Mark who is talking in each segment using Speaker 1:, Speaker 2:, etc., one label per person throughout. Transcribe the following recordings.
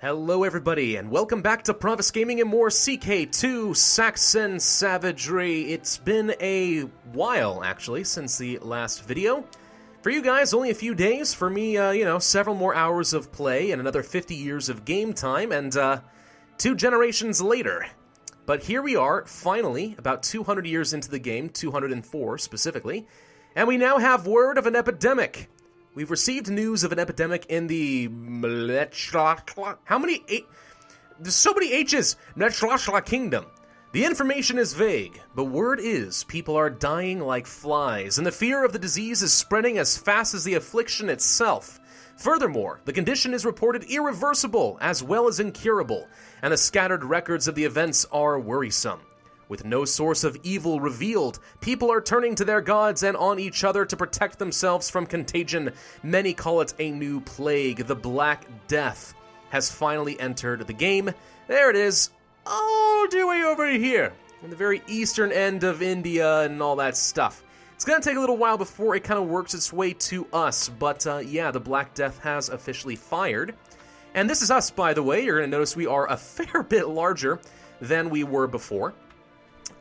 Speaker 1: Hello everybody, and welcome back to Pravus Gaming and more CK2 Saxon Savagery. It's been a while, actually, since the last video. For you guys, only a few days. For me, several more hours of play and another 50 years of game time, and 2 generations later. But here we are, finally, about 200 years into the game, 204 specifically, and we now have word of an epidemic. We've received news of an epidemic in the how many There's so many H's! Kingdom. The information is vague, but word is people are dying like flies, and the fear of the disease is spreading as fast as the affliction itself. Furthermore, the condition is reported irreversible as well as incurable, and the scattered records of the events are worrisome. With no source of evil revealed, people are turning to their gods and on each other to protect themselves from contagion. Many call it a new plague. The Black Death has finally entered the game. There it is, all the way over here, in the very eastern end of India and all that stuff. It's going to take a little while before it kind of works its way to us, but yeah, the Black Death has officially fired. And this is us, by the way. You're going to notice we are a fair bit larger than we were before.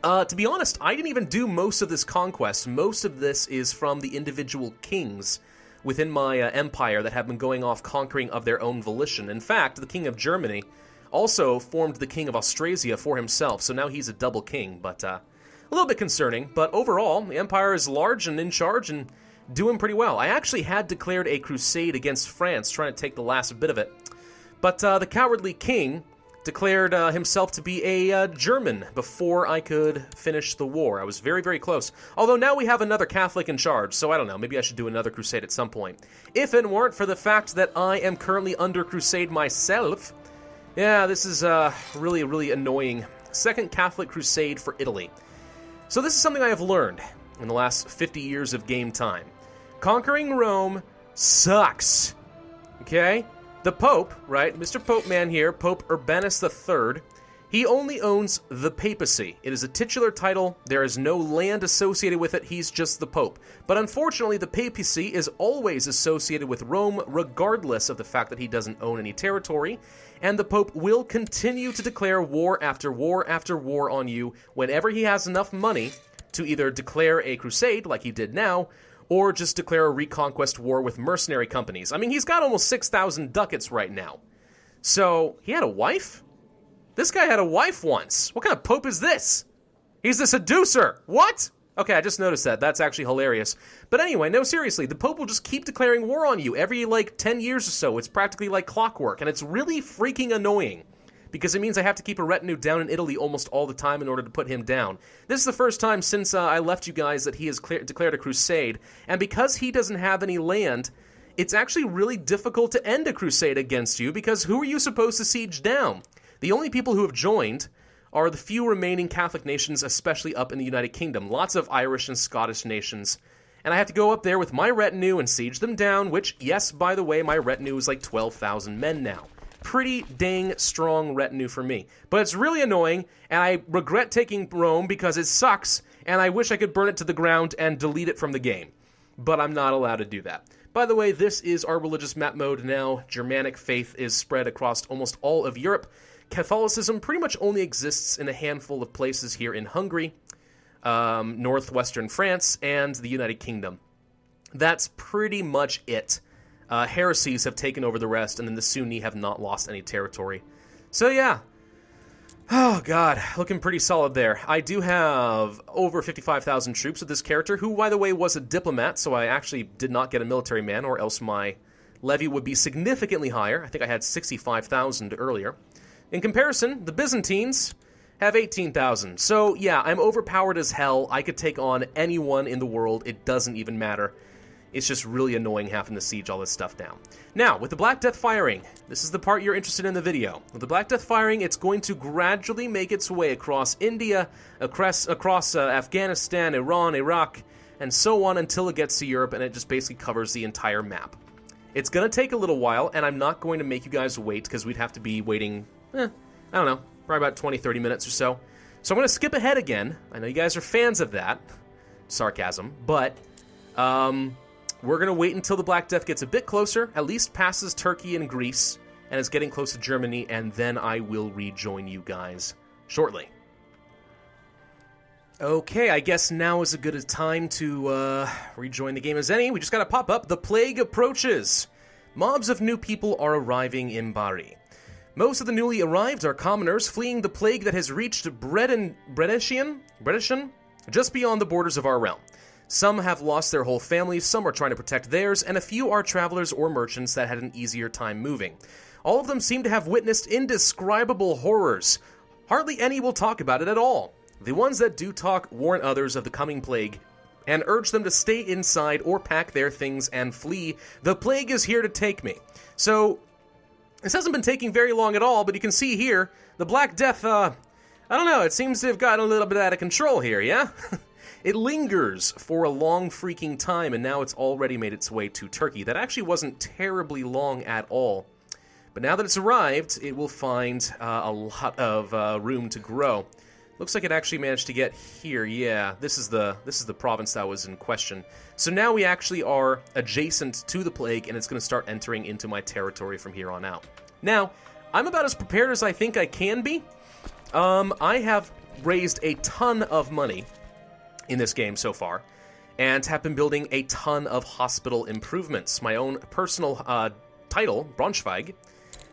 Speaker 1: To be honest, I didn't even do most of this conquest. Most of this is from the individual kings within my empire that have been going off conquering of their own volition. In fact, the king of Germany also formed the king of Austrasia for himself, so now he's a double king, but a little bit concerning. But overall, the empire is large and in charge and doing pretty well. I actually had declared a crusade against France, trying to take the last bit of it. But the cowardly king declared himself to be a German before I could finish the war. I was very, very close. Although now we have another Catholic in charge, so I don't know, maybe I should do another crusade at some point. If it weren't for the fact that I am currently under crusade myself, yeah, this is really, really annoying. Second Catholic crusade for Italy. So this is something I have learned in the last 50 years of game time. Conquering Rome sucks, okay? The Pope, right, Mr. Pope Man here, Pope Urbanus III, he only owns the papacy. It is a titular title, there is no land associated with it, he's just the Pope. But unfortunately, the papacy is always associated with Rome, regardless of the fact that he doesn't own any territory, and the Pope will continue to declare war after war after war on you whenever he has enough money to either declare a crusade, like he did now, or just declare a reconquest war with mercenary companies. I mean, he's got almost 6,000 ducats right now. So, he had a wife? This guy had a wife once. What kind of pope is this? He's a seducer. What? Okay, I just noticed that. That's actually hilarious. But anyway, no, seriously, the pope will just keep declaring war on you every, 10 years or so. It's practically like clockwork, and it's really freaking annoying, because it means I have to keep a retinue down in Italy almost all the time in order to put him down. This is the first time since I left you guys that he has declared a crusade, and because he doesn't have any land, it's actually really difficult to end a crusade against you, because who are you supposed to siege down? The only people who have joined are the few remaining Catholic nations, especially up in the United Kingdom. Lots of Irish and Scottish nations. And I have to go up there with my retinue and siege them down, which, yes, by the way, my retinue is like 12,000 men now. Pretty dang strong retinue for me. But it's really annoying, and I regret taking Rome because it sucks, and I wish I could burn it to the ground and delete it from the game. But I'm not allowed to do that. By the way, this is our religious map mode now. Germanic faith is spread across almost all of Europe. Catholicism pretty much only exists in a handful of places here in Hungary, northwestern France, and the United Kingdom. That's pretty much it. Heresies have taken over the rest, and then the Sunni have not lost any territory. So yeah. Oh god, looking pretty solid there. I do have over 55,000 troops with this character, who, by the way, was a diplomat, so I actually did not get a military man, or else my levy would be significantly higher. I think I had 65,000 earlier. In comparison, the Byzantines have 18,000. So yeah, I'm overpowered as hell. I could take on anyone in the world. It doesn't even matter. It's just really annoying having to siege all this stuff down. Now, with the Black Death firing, this is the part you're interested in the video. With the Black Death firing, it's going to gradually make its way across India, across Afghanistan, Iran, Iraq, and so on until it gets to Europe, and it just basically covers the entire map. It's going to take a little while, and I'm not going to make you guys wait, because we'd have to be waiting, I don't know, probably about 20-30 minutes or so. So I'm going to skip ahead again. I know you guys are fans of that. Sarcasm. But, we're going to wait until the Black Death gets a bit closer, at least passes Turkey and Greece, and it's getting close to Germany, and then I will rejoin you guys shortly. Okay, I guess now is as good a time to rejoin the game as any. We just gotta pop up. The plague approaches. Mobs of new people are arriving in Bari. Most of the newly arrived are commoners fleeing the plague that has reached Bredesian just beyond the borders of our realm. Some have lost their whole families, some are trying to protect theirs, and a few are travelers or merchants that had an easier time moving. All of them seem to have witnessed indescribable horrors. Hardly any will talk about it at all. The ones that do talk warn others of the coming plague and urge them to stay inside or pack their things and flee. The plague is here to take me. So, this hasn't been taking very long at all, but you can see here, the Black Death, I don't know, it seems to have gotten a little bit out of control here, yeah? It lingers for a long freaking time, and now it's already made its way to Turkey. That actually wasn't terribly long at all. But now that it's arrived, it will find a lot of room to grow. Looks like it actually managed to get here. Yeah, this is the province that was in question. So now we actually are adjacent to the plague, and it's going to start entering into my territory from here on out. Now, I'm about as prepared as I think I can be. I have raised a ton of money in this game so far, and have been building a ton of hospital improvements. My own personal title, Braunschweig,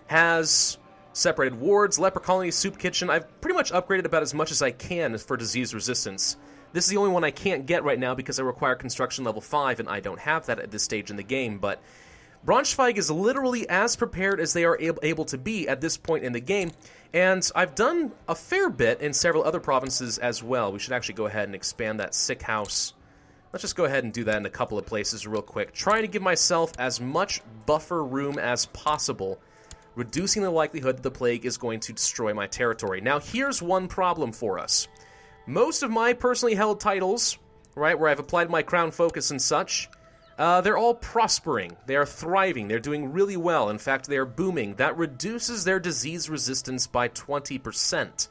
Speaker 1: has separated wards, leper colony, soup kitchen. I've pretty much upgraded about as much as I can for disease resistance. This is the only one I can't get right now because I require construction level 5, and I don't have that at this stage in the game, but Braunschweig is literally as prepared as they are able to be at this point in the game, and I've done a fair bit in several other provinces as well. We should actually go ahead and expand that sick house. Let's just go ahead and do that in a couple of places real quick, trying to give myself as much buffer room as possible, reducing the likelihood that the plague is going to destroy my territory. Now, here's one problem for us. Most of my personally held titles, right, where I've applied my crown focus and such, they're all prospering. They are thriving. They're doing really well. In fact, they are booming. That reduces their disease resistance by 20%.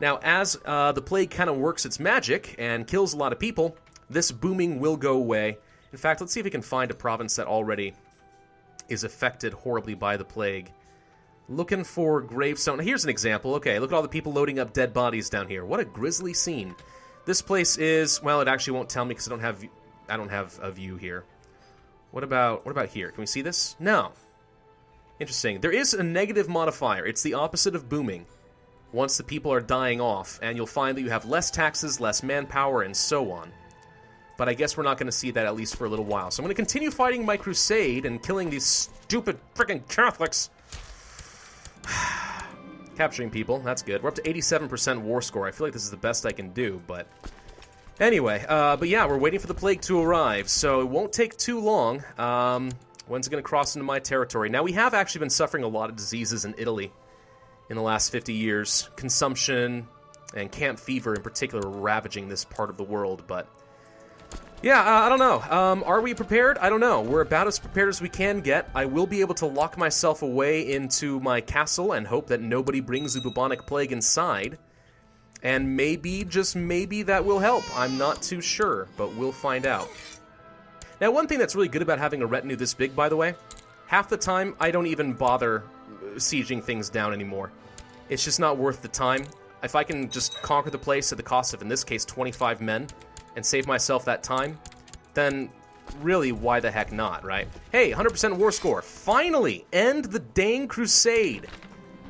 Speaker 1: Now, as the plague kind of works its magic and kills a lot of people, this booming will go away. In fact, let's see if we can find a province that already is affected horribly by the plague. Looking for gravestone. Here's an example. Okay, look at all the people loading up dead bodies down here. What a grisly scene. This place is, well, it actually won't tell me because I don't have a view here. What about here? Can we see this? No. Interesting. There is a negative modifier. It's the opposite of booming. Once the people are dying off, and you'll find that you have less taxes, less manpower, and so on. But I guess we're not going to see that at least for a little while. So I'm going to continue fighting my crusade and killing these stupid freaking Catholics. Capturing people, that's good. We're up to 87% war score. I feel like this is the best I can do, but anyway, but yeah, we're waiting for the plague to arrive, so it won't take too long. When's it going to cross into my territory? Now, we have actually been suffering a lot of diseases in Italy in the last 50 years. Consumption and camp fever in particular ravaging this part of the world, but yeah, I don't know. Are we prepared? I don't know. We're about as prepared as we can get. I will be able to lock myself away into my castle and hope that nobody brings the bubonic plague inside. And maybe, just maybe, that will help. I'm not too sure, but we'll find out. Now, one thing that's really good about having a retinue this big, by the way, half the time I don't even bother sieging things down anymore. It's just not worth the time. If I can just conquer the place at the cost of, in this case, 25 men, and save myself that time, then really, why the heck not, right? Hey, 100% war score. Finally, end the dang crusade.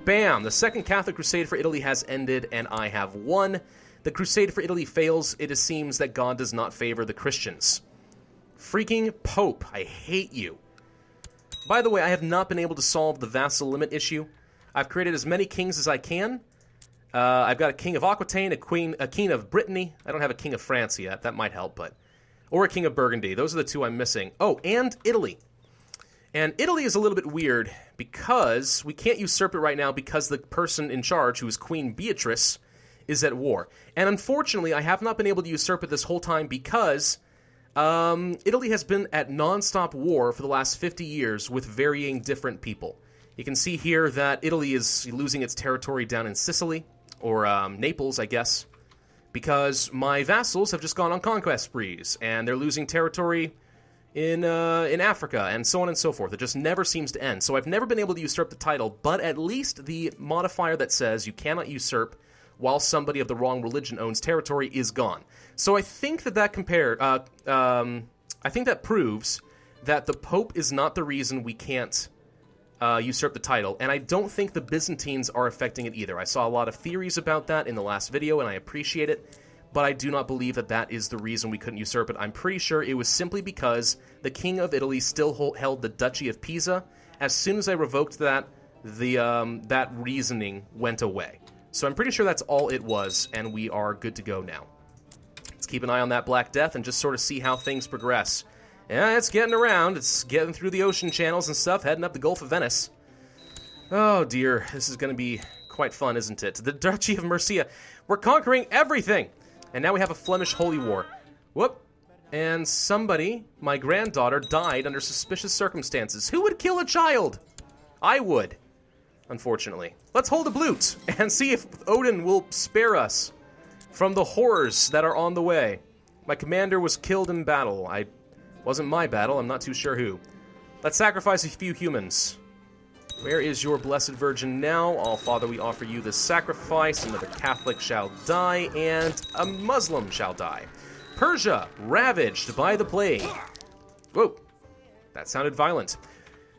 Speaker 1: Bam, the Second Catholic Crusade for Italy has ended, and I have won. The Crusade for Italy fails. It seems that God does not favor the Christians. Freaking Pope, I hate you. By the way, I have not been able to solve the vassal limit issue. I've created as many kings as I can. I've got a king of Aquitaine, a king of Brittany. I don't have a king of France yet. That might help, but... Or a king of Burgundy. Those are the two I'm missing. Oh, and Italy. And Italy is a little bit weird because we can't usurp it right now because the person in charge, who is Queen Beatrice, is at war. And unfortunately, I have not been able to usurp it this whole time because Italy has been at non-stop war for the last 50 years with varying different people. You can see here that Italy is losing its territory down in Sicily, or Naples, I guess, because my vassals have just gone on conquest sprees, and they're losing territory in Africa, and so on and so forth. It just never seems to end. So I've never been able to usurp the title, but at least the modifier that says you cannot usurp while somebody of the wrong religion owns territory is gone. So I think that I think that proves that the Pope is not the reason we can't usurp the title, and I don't think the Byzantines are affecting it either. I saw a lot of theories about that in the last video, and I appreciate it, but I do not believe that that is the reason we couldn't usurp it. I'm pretty sure it was simply because the King of Italy still held the Duchy of Pisa. As soon as I revoked that, that reasoning went away. So I'm pretty sure that's all it was, and we are good to go now. Let's keep an eye on that Black Death and just sort of see how things progress. Yeah, it's getting around. It's getting through the ocean channels and stuff, heading up the Gulf of Venice. Oh dear, this is going to be quite fun, isn't it? The Duchy of Mercia. We're conquering everything! And now we have a Flemish holy war. Whoop. And somebody, my granddaughter, died under suspicious circumstances. Who would kill a child? I would, unfortunately. Let's hold a blute and see if Odin will spare us from the horrors that are on the way. My commander was killed in battle. Wasn't my battle, I'm not too sure who. Let's sacrifice a few humans. Where is your blessed virgin now? All Father, we offer you this sacrifice. Another Catholic shall die, and a Muslim shall die. Persia, ravaged by the plague. Whoa, that sounded violent.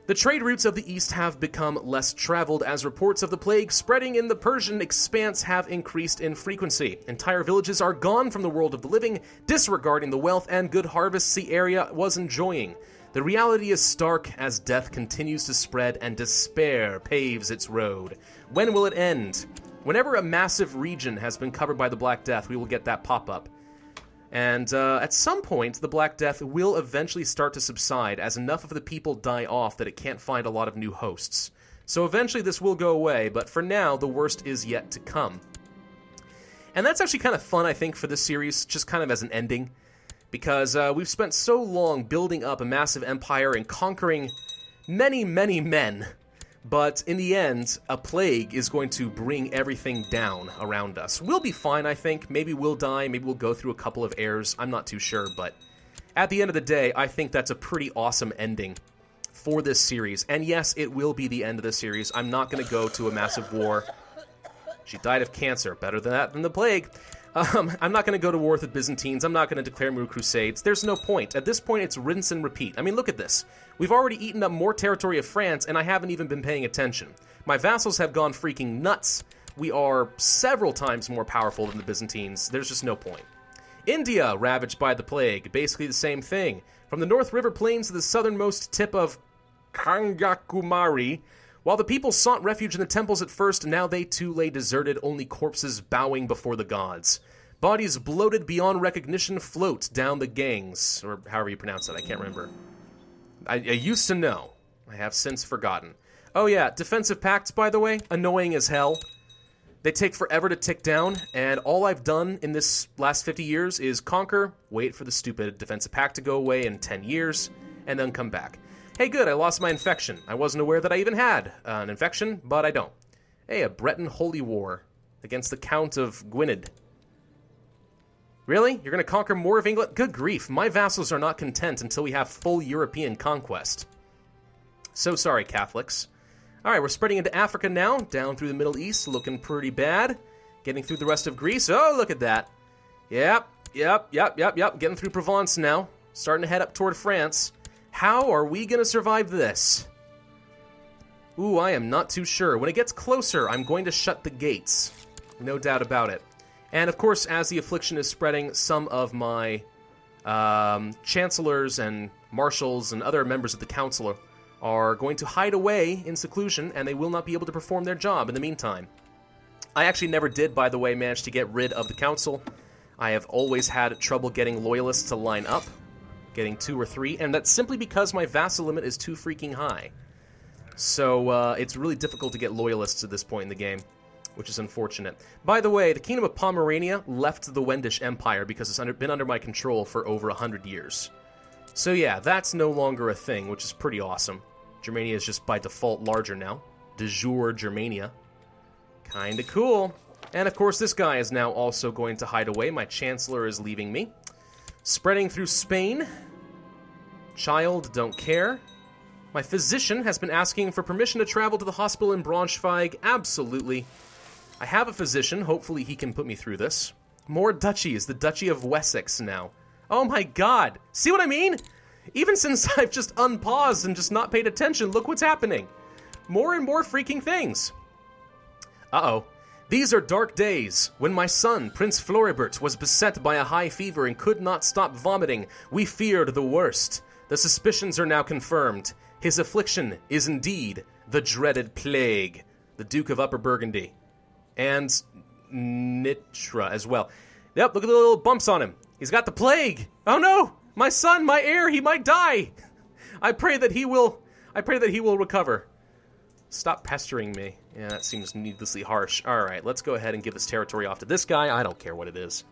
Speaker 1: The trade routes of the East have become less traveled as reports of the plague spreading in the Persian expanse have increased in frequency. Entire villages are gone from the world of the living, disregarding the wealth and good harvests the area was enjoying. The reality is stark as death continues to spread and despair paves its road. When will it end? Whenever a massive region has been covered by the Black Death, we will get that pop-up. And at some point, the Black Death will eventually start to subside as enough of the people die off that it can't find a lot of new hosts. So eventually this will go away, but for now, the worst is yet to come. And that's actually kind of fun, I think, for this series, just kind of as an ending. Because we've spent so long building up a massive empire and conquering many, many men. But in the end, a plague is going to bring everything down around us. We'll be fine, I think. Maybe we'll die. Maybe we'll go through a couple of heirs. I'm not too sure. But at the end of the day, I think that's a pretty awesome ending for this series. And yes, it will be the end of the series. I'm not going to go to a massive war. She died of cancer. Better than that than the plague. I'm not going to go to war with the Byzantines. I'm not going to declare more crusades. There's no point. At this point, it's rinse and repeat. I mean, look at this. We've already eaten up more territory of France, and I haven't even been paying attention. My vassals have gone freaking nuts. We are several times more powerful than the Byzantines. There's just no point. India, ravaged by the plague. Basically the same thing. From the North River Plains to the southernmost tip of Kanyakumari. While the people sought refuge in the temples at first, now they too lay deserted, only corpses bowing before the gods. Bodies bloated beyond recognition float down the Ganges, or however you pronounce it, I can't remember. I used to know. I have since forgotten. Oh yeah, defensive pacts, by the way, annoying as hell. They take forever to tick down, and all I've done in this last 50 years is conquer, wait for the stupid defensive pact to go away in 10 years, and then come back. Hey, good, I lost my infection. I wasn't aware that I even had an infection, but I don't. Hey, a Breton holy war against the Count of Gwynedd. Really? You're going to conquer more of England? Good grief, my vassals are not content until we have full European conquest. So sorry, Catholics. Alright, we're spreading into Africa now, down through the Middle East, looking pretty bad. Getting through the rest of Greece. Oh, look at that. Yep. Getting through Provence now. Starting to head up toward France. How are we going to survive this? Ooh, I am not too sure. When it gets closer, I'm going to shut the gates. No doubt about it. And of course, as the affliction is spreading, some of my chancellors and marshals and other members of the council are going to hide away in seclusion, and they will not be able to perform their job in the meantime. I actually never did, by the way, manage to get rid of the council. I have always had trouble getting loyalists to line up. Getting 2 or 3, and that's simply because my vassal limit is too freaking high. So it's really difficult to get loyalists at this point in the game, which is unfortunate. By the way, the Kingdom of Pomerania left the Wendish Empire because it's been under my control for over 100 years. So yeah, that's no longer a thing, which is pretty awesome. Germania is just by default larger now. De jure Germania. Kinda cool. And of course this guy is now also going to hide away. My Chancellor is leaving me. Spreading through Spain. Child, don't care. My physician has been asking for permission to travel to the hospital in Braunschweig. Absolutely. I have a physician. Hopefully he can put me through this. More duchies. The Duchy of Wessex now. Oh my god. See what I mean? Even since I've just unpaused and just not paid attention, look what's happening. More and more freaking things. Uh-oh. These are dark days. When my son, Prince Floribert, was beset by a high fever and could not stop vomiting, we feared the worst. The suspicions are now confirmed. His affliction is indeed the dreaded plague. The Duke of Upper Burgundy. And Nitra as well. Yep, look at the little bumps on him. He's got the plague. Oh no! My son, my heir, he might die. I pray that he will recover. Stop pestering me. Yeah, that seems needlessly harsh. Alright, let's go ahead and give this territory off to this guy. I don't care what it is.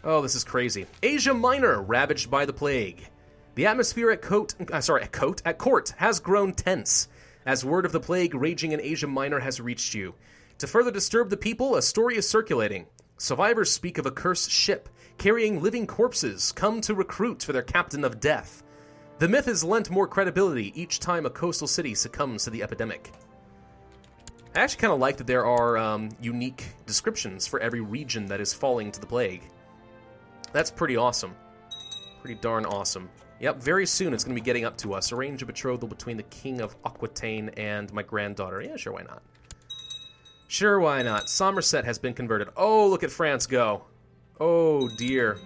Speaker 1: Oh, this is crazy. Asia Minor, ravaged by the plague. The atmosphere at court has grown tense, as word of the plague raging in Asia Minor has reached you. To further disturb the people, a story is circulating. Survivors speak of a cursed ship carrying living corpses come to recruit for their captain of death. The myth is lent more credibility each time a coastal city succumbs to the epidemic. I actually kind of like that there are unique descriptions for every region that is falling to the plague. That's pretty awesome. Pretty darn awesome. Yep, very soon it's going to be getting up to us. Arrange a betrothal between the King of Aquitaine and my granddaughter. Yeah, sure, why not? Sure, why not? Somerset has been converted. Oh, look at France go. Oh, dear.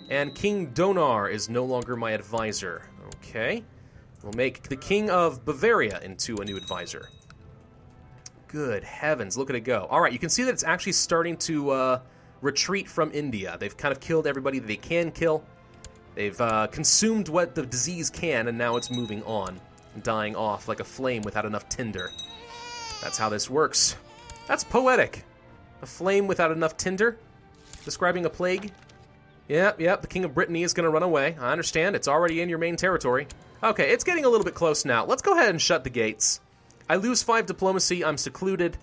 Speaker 1: And King Donar is no longer my advisor. Okay. We'll make the King of Bavaria into a new advisor. Good heavens, look at it go. All right, you can see that it's actually starting to retreat from India. They've kind of killed everybody that they can kill. They've consumed what the disease can, and now it's moving on, dying off like a flame without enough tinder. That's how this works. That's poetic. A flame without enough tinder? Describing a plague? Yep, the King of Brittany is going to run away. I understand, it's already in your main territory. Okay, it's getting a little bit close now. Let's go ahead and shut the gates. I lose 5 diplomacy, I'm secluded,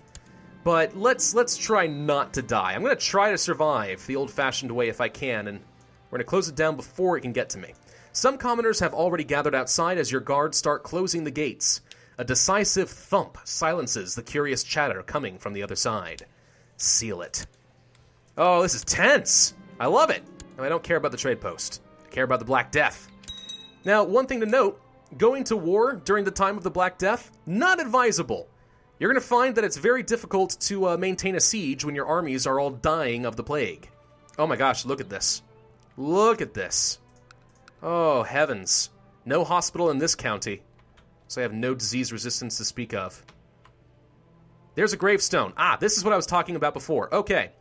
Speaker 1: but let's try not to die. I'm going to try to survive the old-fashioned way if I can, and we're going to close it down before it can get to me. Some commoners have already gathered outside as your guards start closing the gates. A decisive thump silences the curious chatter coming from the other side. Seal it. Oh, this is tense. I love it. I don't care about the trade post. I care about the Black Death. Now, one thing to note, going to war during the time of the Black Death, not advisable. You're going to find that it's very difficult to maintain a siege when your armies are all dying of the plague. Oh my gosh, look at this. Look at this. Oh, heavens. No hospital in this county, so I have no disease resistance to speak of. There's a gravestone. Ah, this is what I was talking about before. Okay.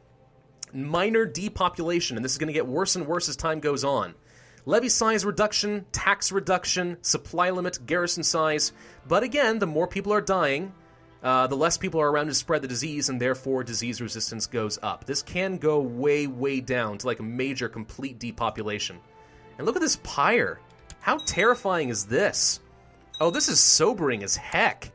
Speaker 1: Minor depopulation, and this is going to get worse and worse as time goes on. Levy size reduction, tax reduction, supply limit, garrison size. But again, the more people are dying, the less people are around to spread the disease, and therefore disease resistance goes up. This can go way, way down to like a major complete depopulation. And look at this pyre. How terrifying is this? Oh, this is sobering as heck.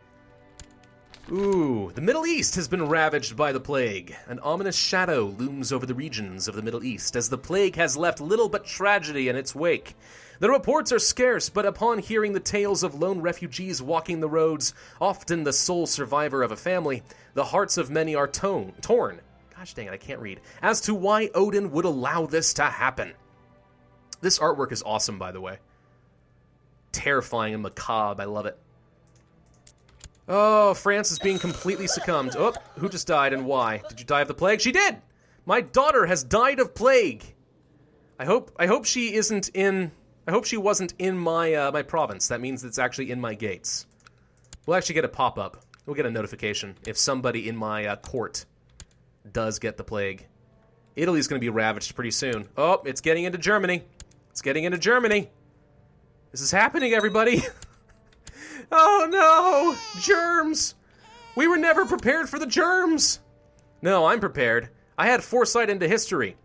Speaker 1: Ooh, the Middle East has been ravaged by the plague. An ominous shadow looms over the regions of the Middle East as the plague has left little but tragedy in its wake. The reports are scarce, but upon hearing the tales of lone refugees walking the roads, often the sole survivor of a family, the hearts of many are torn. Gosh dang it, I can't read. As to why Odin would allow this to happen. This artwork is awesome, by the way. Terrifying and macabre, I love it. Oh, France is being completely succumbed. Oh, who just died and why? Did you die of the plague? She did! My daughter has died of plague. I hope she isn't in... I hope she wasn't in my my province. That means it's actually in my gates. We'll actually get a pop-up. We'll get a notification if somebody in my court does get the plague. Italy's going to be ravaged pretty soon. Oh, it's getting into Germany. It's getting into Germany. This is happening, everybody. Oh no! Germs! We were never prepared for the germs! No, I'm prepared. I had foresight into history.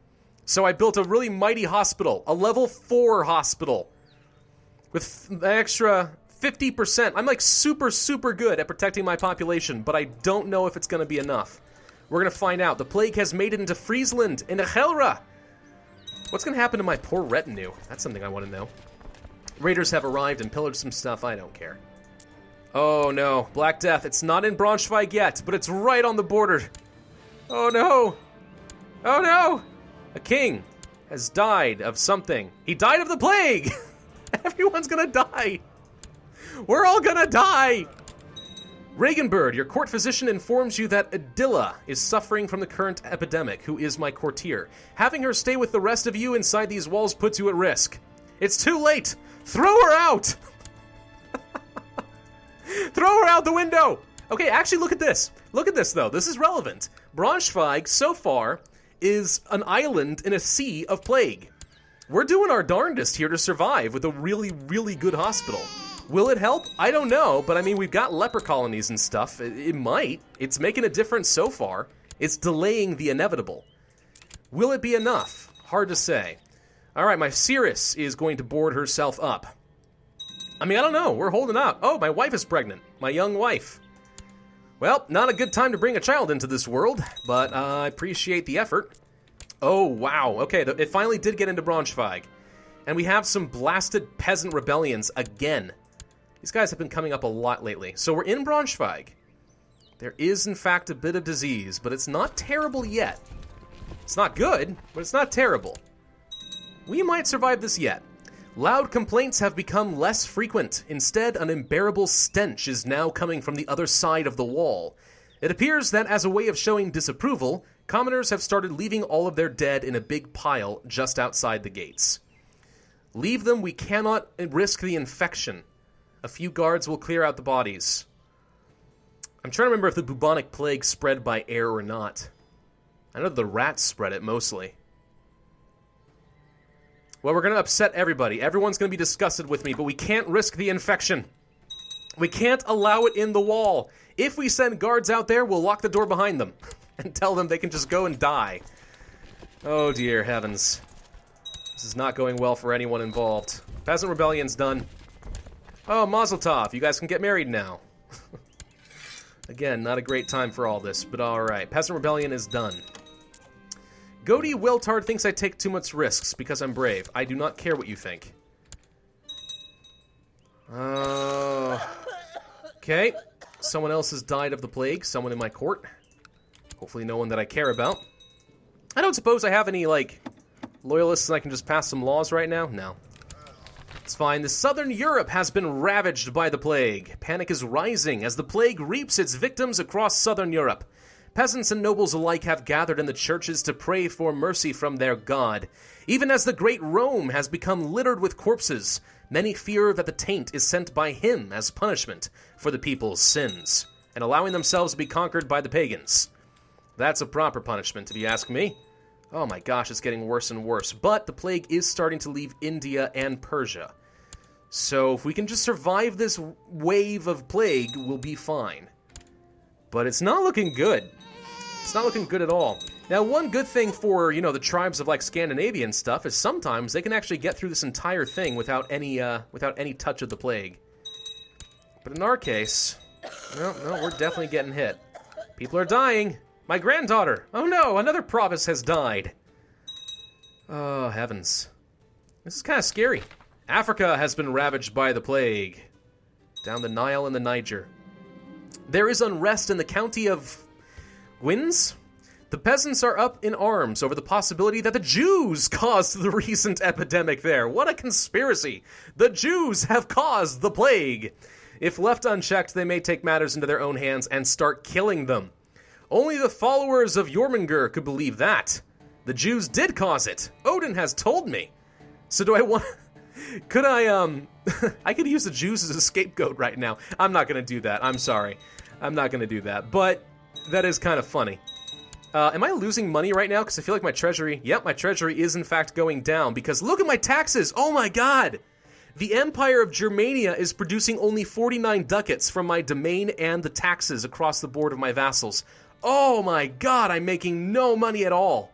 Speaker 1: So I built a really mighty hospital, a level 4 hospital. With an extra 50%. I'm like super, super good at protecting my population, but I don't know if it's going to be enough. We're going to find out. The plague has made it into Friesland, into Helra. What's going to happen to my poor retinue? That's something I want to know. Raiders have arrived and pillaged some stuff. I don't care. Oh no, Black Death. It's not in Braunschweig yet, but it's right on the border. Oh no. Oh no. A king has died of something. He died of the plague. Everyone's gonna die. We're all gonna die. Regenbird, your court physician informs you that Adilla is suffering from the current epidemic, who is my courtier. Having her stay with the rest of you inside these walls puts you at risk. It's too late. Throw her out. Throw her out the window. Okay, actually look at this. Look at this though. This is relevant. Braunschweig so far is an island in a sea of plague. We're doing our darndest here to survive with a really, really good hospital. Will it help? I don't know, but I mean, we've got leper colonies and stuff. It might. It's making a difference so far. It's delaying the inevitable. Will it be enough? Hard to say. All right, my Cirrus is going to board herself up. I mean, I don't know. We're holding out. Oh, my wife is pregnant. My young wife. Well, not a good time to bring a child into this world, but I appreciate the effort. Oh, wow. Okay, it finally did get into Braunschweig. And we have some blasted peasant rebellions again. These guys have been coming up a lot lately. So we're in Braunschweig. There is, in fact, a bit of disease, but it's not terrible yet. It's not good, but it's not terrible. We might survive this yet. Loud complaints have become less frequent. Instead, an unbearable stench is now coming from the other side of the wall. It appears that as a way of showing disapproval, commoners have started leaving all of their dead in a big pile just outside the gates. Leave them, we cannot risk the infection. A few guards will clear out the bodies. I'm trying to remember if the bubonic plague spread by air or not. I know the rats spread it mostly. Well, we're going to upset everybody. Everyone's going to be disgusted with me, but we can't risk the infection. We can't allow it in the wall. If we send guards out there, we'll lock the door behind them and tell them they can just go and die. Oh, dear heavens. This is not going well for anyone involved. Peasant Rebellion's done. Oh, Mazel Tov. You guys can get married now. Again, not a great time for all this, but alright. Peasant Rebellion is done. Goaty Wiltard thinks I take too much risks because I'm brave. I do not care what you think. Okay. Someone else has died of the plague. Someone in my court. Hopefully no one that I care about. I don't suppose I have any, like, loyalists and I can just pass some laws right now? No. It's fine. The southern Europe has been ravaged by the plague. Panic is rising as the plague reaps its victims across southern Europe. Peasants and nobles alike have gathered in the churches to pray for mercy from their god. Even as the great Rome has become littered with corpses, many fear that the taint is sent by him as punishment for the people's sins, and allowing themselves to be conquered by the pagans. That's a proper punishment, if you ask me. Oh my gosh, it's getting worse and worse. But the plague is starting to leave India and Persia. So if we can just survive this wave of plague, we'll be fine. But it's not looking good. It's not looking good at all. Now, one good thing for, you know, the tribes of, like, Scandinavian stuff is sometimes they can actually get through this entire thing without any touch of the plague. But in our case, no, we're definitely getting hit. People are dying. My granddaughter! Oh no, another Pravus has died. Oh, heavens. This is kind of scary. Africa has been ravaged by the plague. Down the Nile and the Niger. There is unrest in the county of Gwins. The peasants are up in arms over the possibility that the Jews caused the recent epidemic there. What a conspiracy! The Jews have caused the plague. If left unchecked, they may take matters into their own hands and start killing them. Only the followers of Jormungandr could believe that. The Jews did cause it. Odin has told me. So do I want... Could I, I could use the Jews as a scapegoat right now. I'm not gonna do that. I'm sorry. I'm not gonna do that. But that is kind of funny. Am I losing money right now? Because I feel like my treasury... Yep, my treasury is in fact going down. Because look at my taxes! Oh my god! The Empire of Germania is producing only 49 ducats from my domain and the taxes across the board of my vassals. Oh my god, I'm making no money at all.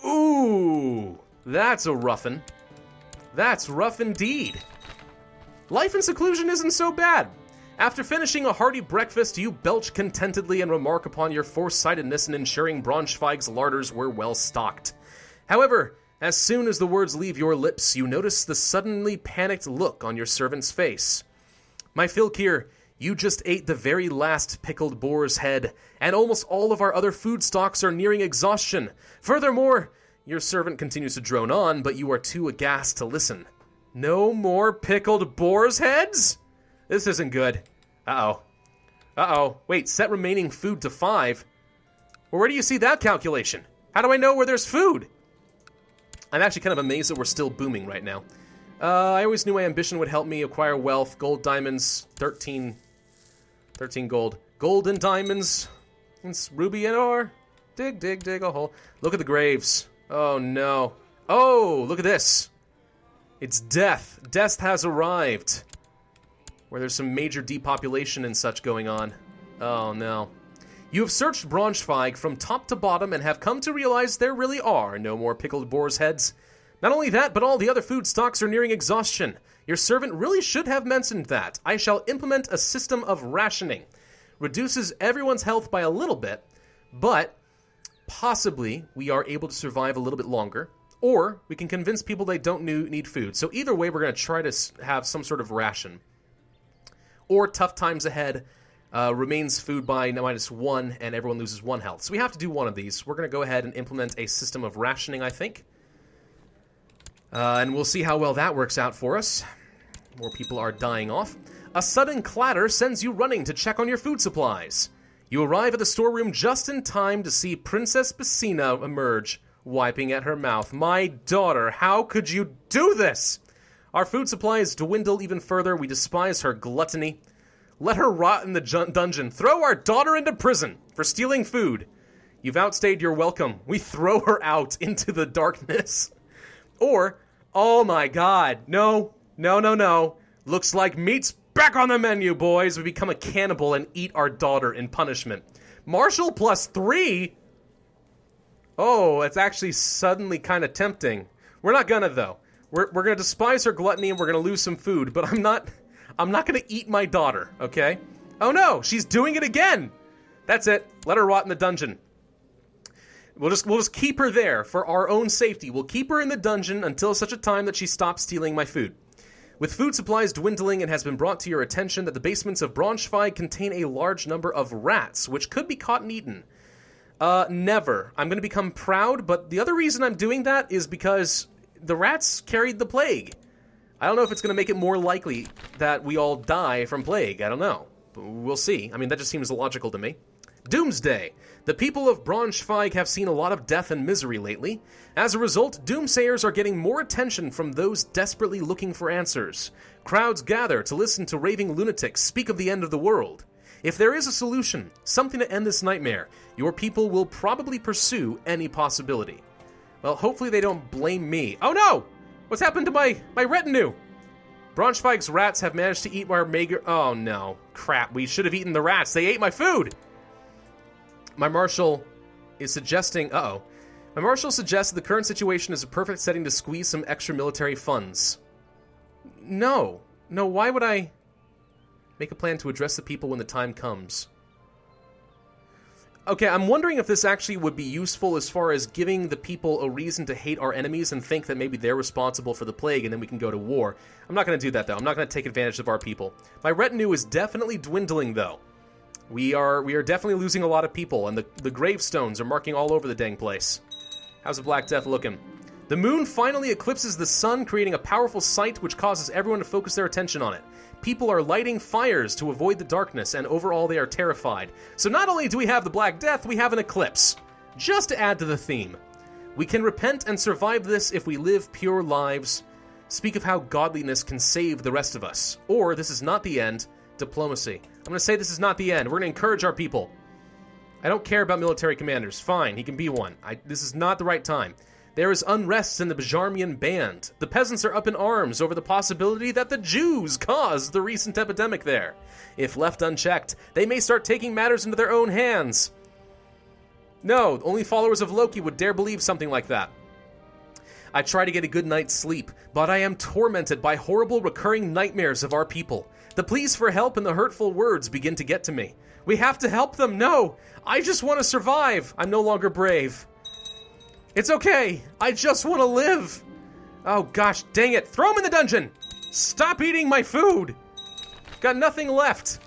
Speaker 1: Ooh, that's a roughin'. That's rough indeed. Life in seclusion isn't so bad. After finishing a hearty breakfast, you belch contentedly and remark upon your foresightedness in ensuring Braunschweig's larders were well stocked. However, As soon as the words leave your lips, you notice the suddenly panicked look on your servant's face. My Filkir, you just ate the very last pickled boar's head, and almost all of our other food stocks are nearing exhaustion. Furthermore, your servant continues to drone on, but you are too aghast to listen. No more pickled boar's heads? This isn't good. Uh-oh. Wait, set remaining food to 5. Well, where do you see that calculation? How do I know where there's food? I'm actually kind of amazed that we're still booming right now. I always knew my ambition would help me acquire wealth. Gold, diamonds, 13 gold. Gold and diamonds. It's ruby and ore. Dig a hole. Look at the graves. Oh, no. Oh, look at this. It's death. Death has arrived. Where there's some major depopulation and such going on. Oh, no. You have searched Braunschweig from top to bottom and have come to realize there really are no more pickled boar's heads. Not only that, but all the other food stocks are nearing exhaustion. Your servant really should have mentioned that. I shall implement a system of rationing. Reduces everyone's health by a little bit, but possibly we are able to survive a little bit longer, or we can convince people they don't need food. So either way, we're going to try to have some sort of ration. Or tough times ahead. Remains food by -1, and everyone loses 1 health. So we have to do one of these. We're going to go ahead and implement a system of rationing, I think. And we'll see how well that works out for us. More people are dying off. A sudden clatter sends you running to check on your food supplies. You arrive at the storeroom just in time to see Princess Bassina emerge, wiping at her mouth. My daughter, how could you do this? Our food supplies dwindle even further. We despise her gluttony. Let her rot in the dungeon. Throw our daughter into prison for stealing food. You've outstayed your welcome. We throw her out into the darkness. Or, oh my god, no. Looks like meat's back on the menu, boys. We become a cannibal and eat our daughter in punishment. Martial +3? Oh, it's actually suddenly kind of tempting. We're not gonna, though. We're gonna despise her gluttony and we're gonna lose some food, but I'm not gonna eat my daughter, okay? Oh no, she's doing it again! That's it. Let her rot in the dungeon. We'll just keep her there for our own safety. We'll keep her in the dungeon until such a time that she stops stealing my food. With food supplies dwindling, it has been brought to your attention that the basements of Braunschweig contain a large number of rats, which could be caught and eaten. Never. I'm gonna become proud, but the other reason I'm doing that is because the rats carried the plague. I don't know if it's going to make it more likely that we all die from plague. I don't know. We'll see. I mean, that just seems logical to me. Doomsday. The people of Braunschweig have seen a lot of death and misery lately. As a result, doomsayers are getting more attention from those desperately looking for answers. Crowds gather to listen to raving lunatics speak of the end of the world. If there is a solution, something to end this nightmare, your people will probably pursue any possibility. Well, hopefully they don't blame me. Oh no! What's happened to my retinue? Braunschweig's rats have managed to eat our mager... Oh no. Crap, we should have eaten the rats. They ate my food! My marshal is suggesting... My marshal suggests that the current situation is a perfect setting to squeeze some extra military funds. No, why would I make a plan to address the people when the time comes? Okay, I'm wondering if this actually would be useful as far as giving the people a reason to hate our enemies and think that maybe they're responsible for the plague and then we can go to war. I'm not going to do that, though. I'm not going to take advantage of our people. My retinue is definitely dwindling, though. We are definitely losing a lot of people, and the gravestones are marking all over the dang place. How's the Black Death looking? The moon finally eclipses the sun, creating a powerful sight which causes everyone to focus their attention on it. People are lighting fires to avoid the darkness, and overall they are terrified. So not only do we have the Black Death, we have an eclipse. Just to add to the theme. We can repent and survive this if we live pure lives. Speak of how godliness can save the rest of us. Or, this is not the end, diplomacy. I'm going to say this is not the end. We're going to encourage our people. I don't care about military commanders. Fine, he can be one. This is not the right time. There is unrest in the Bajarmian band. The peasants are up in arms over the possibility that the Jews caused the recent epidemic there. If left unchecked, they may start taking matters into their own hands. No, only followers of Loki would dare believe something like that. I try to get a good night's sleep, but I am tormented by horrible recurring nightmares of our people. The pleas for help and the hurtful words begin to get to me. We have to help them. No, I just want to survive. I'm no longer brave. It's okay. I just want to live. Oh, gosh, dang it. Throw him in the dungeon. Stop eating my food. Got nothing left.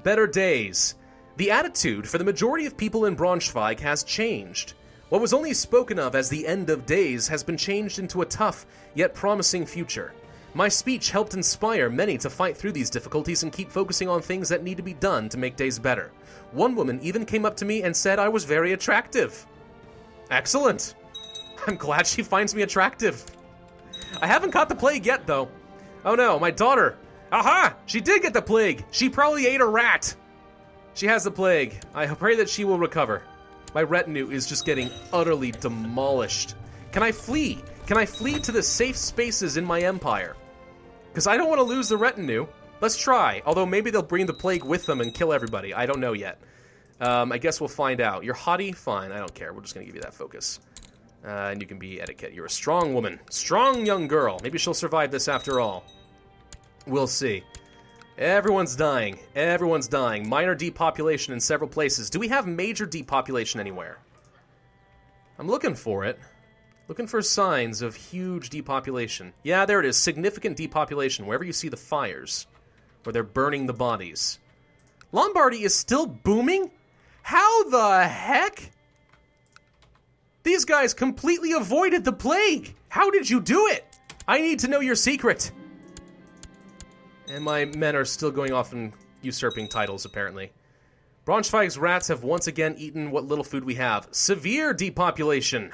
Speaker 1: Better days. The attitude for the majority of people in Braunschweig has changed. What was only spoken of as the end of days has been changed into a tough, yet promising future. My speech helped inspire many to fight through these difficulties and keep focusing on things that need to be done to make days better. One woman even came up to me and said I was very attractive. Excellent. I'm glad she finds me attractive. I haven't caught the plague yet, though. Oh no, my daughter. Aha! She did get the plague. She probably ate a rat. She has the plague. I pray that she will recover. My retinue is just getting utterly demolished. Can I flee? Can I flee to the safe spaces in my empire? Because I don't want to lose the retinue. Let's try. Although maybe they'll bring the plague with them and kill everybody. I don't know yet. I guess we'll find out. You're haughty? Fine. I don't care. We're just going to give you that focus. And you can be etiquette. You're a strong woman. Strong young girl. Maybe she'll survive this after all. We'll see. Everyone's dying. Everyone's dying. Minor depopulation in several places. Do we have major depopulation anywhere? I'm looking for it. Looking for signs of huge depopulation. Yeah, there it is. Significant depopulation. Wherever you see the fires. Where they're burning the bodies. Lombardy is still booming? How the heck? These guys completely avoided the plague. How did you do it? I need to know your secret. And my men are still going off and usurping titles, apparently. Braunschweig's rats have once again eaten what little food we have. Severe depopulation.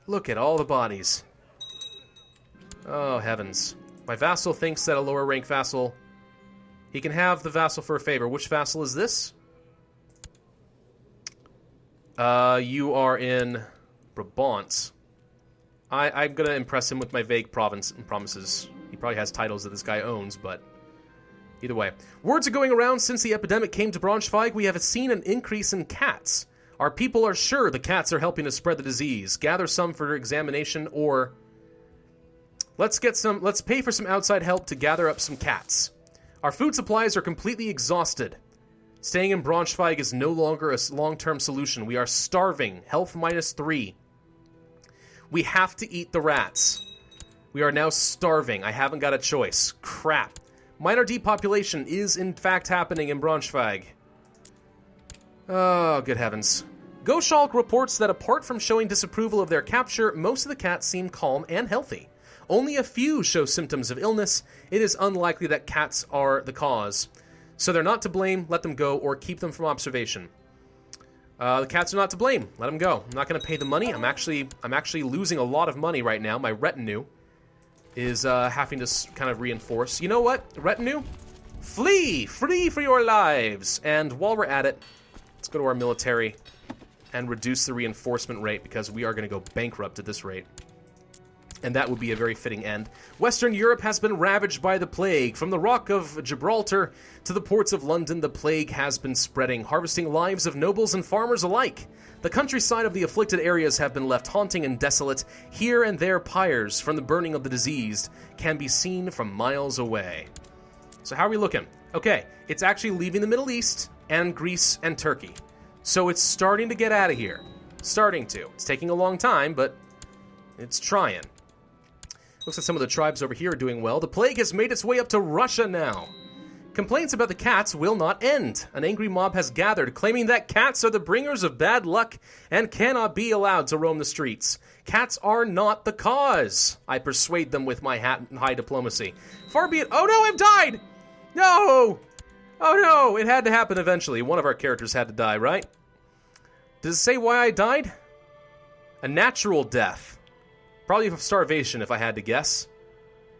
Speaker 1: Look at all the bodies. Oh, heavens. My vassal thinks that a lower rank vassal... He can have the vassal for a favor. Which vassal is this? You are in Brabant. I'm going to impress him with my vague promises. He probably has titles that this guy owns, but... Either way. Words are going around since the epidemic came to Braunschweig. We have seen an increase in cats. Our people are sure the cats are helping to spread the disease. Gather some for examination, or... Let's pay for some outside help to gather up some cats. Our food supplies are completely exhausted. Staying in Braunschweig is no longer a long-term solution. We are starving. Health -3. We have to eat the rats. We are now starving. I haven't got a choice. Crap. Minor depopulation is in fact happening in Braunschweig. Oh, good heavens. Goschalk reports that apart from showing disapproval of their capture, most of the cats seem calm and healthy. Only a few show symptoms of illness. It is unlikely that cats are the cause. So they're not to blame, let them go, or keep them from observation. The cats are not to blame. Let them go. I'm not going to pay the money. I'm actually losing a lot of money right now. My retinue is having to kind of reinforce. You know what, retinue? Flee! Flee for your lives! And while we're at it, let's go to our military and reduce the reinforcement rate because we are going to go bankrupt at this rate. And that would be a very fitting end. Western Europe has been ravaged by the plague. From the Rock of Gibraltar to the ports of London, the plague has been spreading, harvesting lives of nobles and farmers alike. The countryside of the afflicted areas have been left haunting and desolate. Here and there pyres from the burning of the diseased can be seen from miles away. So how are we looking? Okay, it's actually leaving the Middle East and Greece and Turkey. So it's starting to get out of here. Starting to. It's taking a long time, but it's trying. Looks like some of the tribes over here are doing well. The plague has made its way up to Russia now. Complaints about the cats will not end. An angry mob has gathered, claiming that cats are the bringers of bad luck and cannot be allowed to roam the streets. Cats are not the cause. I persuade them with my high diplomacy. Far be it. Oh no, I've died! No! Oh no, it had to happen eventually. One of our characters had to die, right? Does it say why I died? A natural death. Probably of starvation, if I had to guess.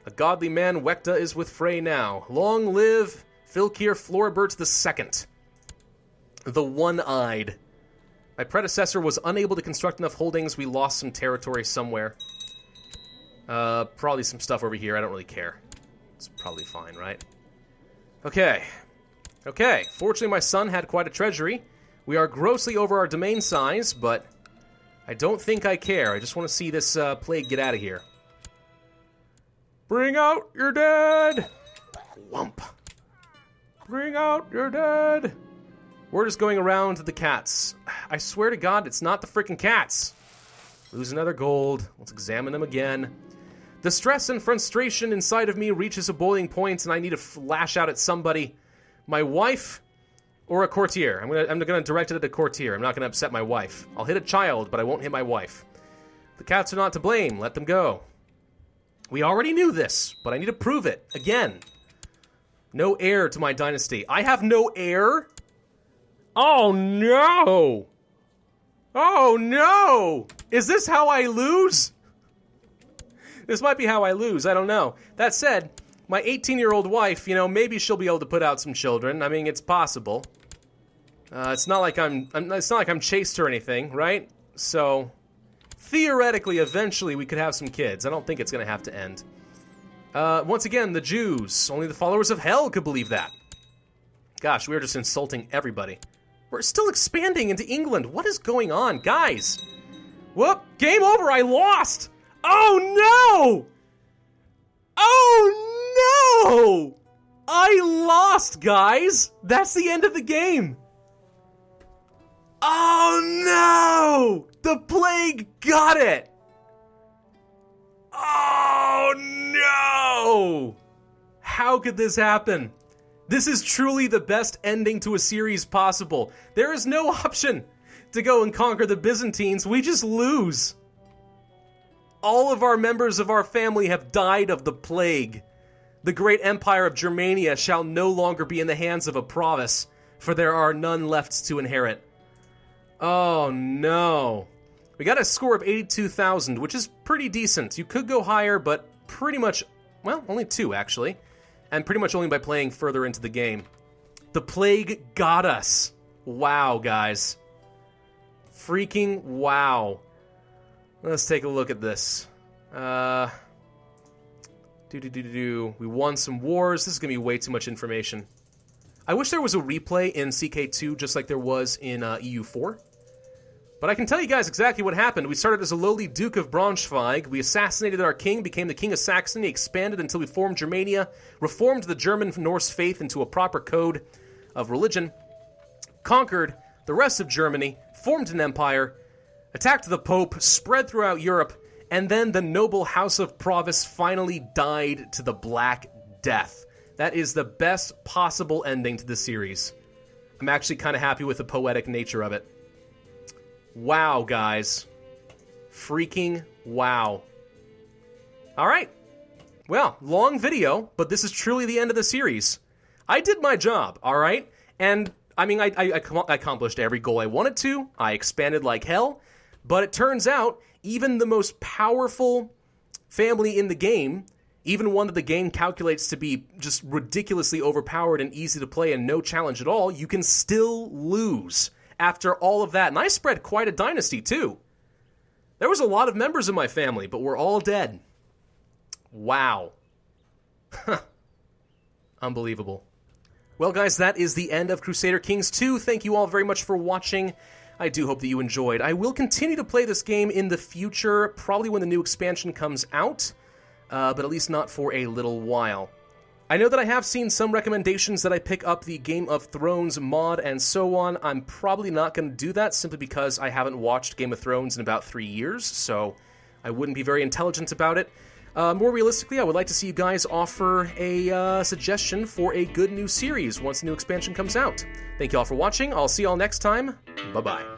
Speaker 1: A godly man, Wekta, is with Frey now. Long live Filkir Floribert II. The One-Eyed. My predecessor was unable to construct enough holdings. We lost some territory somewhere. Probably some stuff over here. I don't really care. It's probably fine, right? Okay. Okay. Fortunately, my son had quite a treasury. We are grossly over our domain size, but I don't think I care. I just want to see this plague get out of here. Bring out your dead! Whump. Bring out your dead! Word is going around to the cats. I swear to God, it's not the freaking cats. Lose another gold. Let's examine them again. The stress and frustration inside of me reaches a boiling point, and I need to lash out at somebody. My wife or a courtier. I'm gonna direct it at a courtier. I'm not gonna upset my wife. I'll hit a child, but I won't hit my wife. The cats are not to blame. Let them go. We already knew this, but I need to prove it again. No heir to my dynasty. I have no heir? Oh no! Oh no! Is this how I lose? This might be how I lose, I don't know. That said, my 18-year-old wife, you know, maybe she'll be able to put out some children. I mean, it's possible. It's not like I'm chaste or anything, right? So, theoretically, eventually we could have some kids. I don't think it's gonna have to end. Once again, the Jews. Only the followers of hell could believe that. Gosh, we're just insulting everybody. We're still expanding into England. What is going on, guys? Whoop! Game over! I lost! Oh no! Oh no! I lost, guys! That's the end of the game! Oh no! The plague got it! Oh no! How could this happen? This is truly the best ending to a series possible. There is no option to go and conquer the Byzantines. We just lose. All of our members of our family have died of the plague. The great empire of Germania shall no longer be in the hands of a Pravus, for there are none left to inherit. Oh no. We got a score of 82,000, which is pretty decent. You could go higher, but pretty much, well, only 2 actually. And pretty much only by playing further into the game. The plague got us. Wow, guys. Freaking wow. Let's take a look at this. We won some wars. This is going to be way too much information. I wish there was a replay in CK2 just like there was in EU4. But I can tell you guys exactly what happened. We started as a lowly Duke of Braunschweig. We assassinated our king, became the King of Saxony, expanded until we formed Germania, reformed the German Norse faith into a proper code of religion, conquered the rest of Germany, formed an empire, attacked the Pope, spread throughout Europe, and then the noble House of Pravus finally died to the Black Death. That is the best possible ending to the series. I'm actually kind of happy with the poetic nature of it. Wow, guys. Freaking wow. Alright. Well, long video, but this is truly the end of the series. I did my job, alright? And, I mean, I accomplished every goal I wanted to. I expanded like hell. But it turns out, even the most powerful family in the game, even one that the game calculates to be just ridiculously overpowered and easy to play and no challenge at all, you can still lose. After all of that, and I spread quite a dynasty, too. There was a lot of members of my family, but we're all dead. Wow. Unbelievable. Well, guys, that is the end of Crusader Kings 2. Thank you all very much for watching. I do hope that you enjoyed. I will continue to play this game in the future, probably when the new expansion comes out, but at least not for a little while. I know that I have seen some recommendations that I pick up the Game of Thrones mod and so on. I'm probably not going to do that simply because I haven't watched Game of Thrones in about 3 years, so I wouldn't be very intelligent about it. More realistically, I would like to see you guys offer a suggestion for a good new series once the new expansion comes out. Thank you all for watching. I'll see you all next time. Bye-bye.